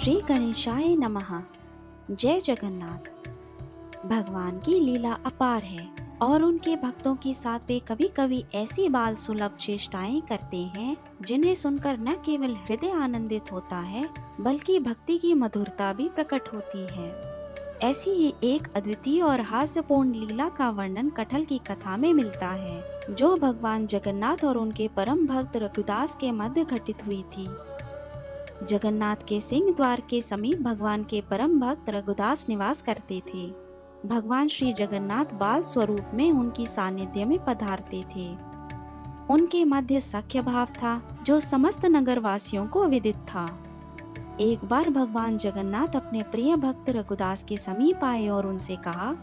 श्री गणेशाय नमः। जय जगन्नाथ। भगवान की लीला अपार है और उनके भक्तों के साथ वे कभी कभी ऐसी बाल सुलभ चेष्टाएं करते हैं जिन्हें सुनकर न केवल हृदय आनंदित होता है बल्कि भक्ति की मधुरता भी प्रकट होती है। ऐसी ही एक अद्वितीय और हास्यपूर्ण लीला का वर्णन कटहल की कथा में मिलता है, जो भगवान जगन्नाथ और उनके परम भक्त रघुदास के मध्य घटित हुई थी। जगन्नाथ के सिंह द्वार के समीप भगवान के परम भक्त रघुदास निवास करते थे। भगवान श्री जगन्नाथ बाल स्वरूप में उनकी सानिध्य में पधारते थे। उनके मध्य सख्य भाव था जो समस्त नगर वासियों को विदित था। एक बार भगवान जगन्नाथ अपने प्रिय भक्त रघुदास के समीप आए और उनसे कहा,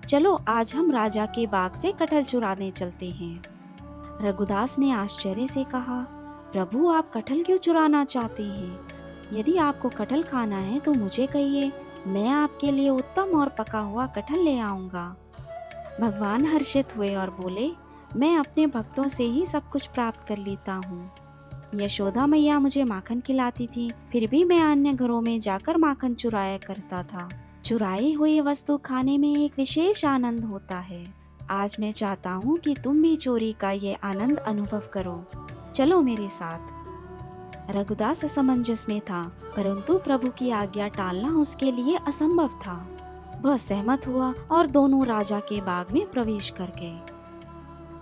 चलो आज हम राजा के बाग से कटहल चुराने चलते हैं। रघुदास ने आश्चर्य से कहा, प्रभु आप कटहल क्यों चुराना चाहते हैं? यदि आपको कटहल खाना है तो मुझे कहिए, मैं आपके लिए उत्तम और पका हुआ कटहल ले आऊंगा। भगवान हर्षित हुए और बोले, मैं अपने भक्तों से ही सब कुछ प्राप्त कर लेता हूँ। यशोदा मैया मुझे माखन खिलाती थी, फिर भी मैं अन्य घरों में जाकर माखन चुराया करता था। चुराई हुई वस्तु खाने में एक विशेष आनंद होता है। आज मैं चाहता हूँ कि तुम भी चोरी का ये आनंद अनुभव करो। चलो मेरे साथ। रघुदास असमंजस में था, परंतु प्रभु की आज्ञा टालना उसके लिए असंभव था। वह सहमत हुआ और दोनों राजा के बाग में प्रवेश कर गए।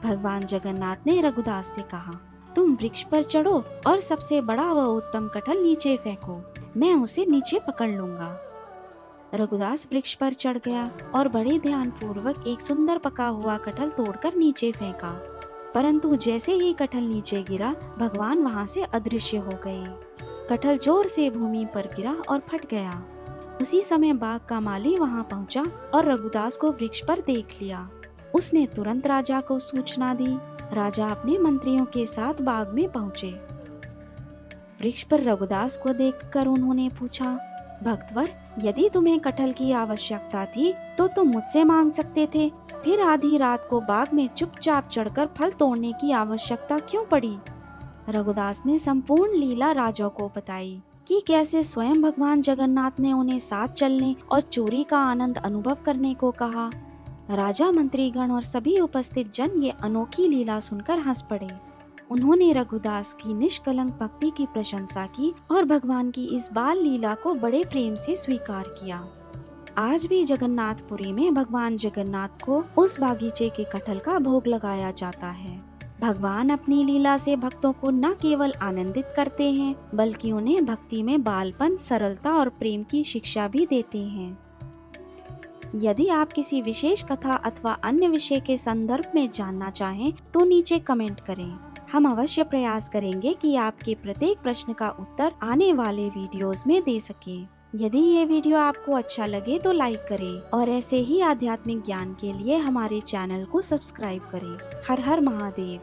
भगवान जगन्नाथ ने रघुदास से कहा, तुम वृक्ष पर चढ़ो और सबसे बड़ा व उत्तम कटहल नीचे फेंको, मैं उसे नीचे पकड़ लूंगा। रघुदास वृक्ष पर चढ़ गया और बड़े ध्यान पूर्वक एक सुंदर पका हुआ कटहल तोड़कर नीचे फेंका, परंतु जैसे ही कटहल नीचे गिरा भगवान वहां से अदृश्य हो गए। कटहल जोर से भूमि पर गिरा और फट गया। उसी समय बाग का माली वहां पहुंचा और रघुदास को वृक्ष पर देख लिया। उसने तुरंत राजा को सूचना दी। राजा अपने मंत्रियों के साथ बाग में पहुंचे। वृक्ष पर रघुदास को देखकर उन्होंने पूछा, भक्तवर, यदि तुम्हें कटहल की आवश्यकता थी तो तुम मुझसे मांग सकते थे, फिर आधी रात को बाग में चुपचाप चढ़कर फल तोड़ने की आवश्यकता क्यों पड़ी? रघुदास ने संपूर्ण लीला राजा को बताई कि कैसे स्वयं भगवान जगन्नाथ ने उन्हें साथ चलने और चोरी का आनंद अनुभव करने को कहा। राजा, मंत्रीगण और सभी उपस्थित जन ये अनोखी लीला सुनकर हंस पड़े। उन्होंने रघुदास की निष्कलंक भक्ति की प्रशंसा की और भगवान की इस बाल लीला को बड़े प्रेम से स्वीकार किया। आज भी जगन्नाथपुरी में भगवान जगन्नाथ को उस बागीचे के कटहल का भोग लगाया जाता है। भगवान अपनी लीला से भक्तों को न केवल आनंदित करते हैं बल्कि उन्हें भक्ति में बालपन, सरलता और प्रेम की शिक्षा भी देते हैं। यदि आप किसी विशेष कथा अथवा अन्य विषय के संदर्भ में जानना चाहें तो नीचे कमेंट करें। हम अवश्य प्रयास करेंगे कि आपके प्रत्येक प्रश्न का उत्तर आने वाले वीडियोस में दे सकें। यदि ये वीडियो आपको अच्छा लगे तो लाइक करें और ऐसे ही आध्यात्मिक ज्ञान के लिए हमारे चैनल को सब्सक्राइब करें। हर हर महादेव।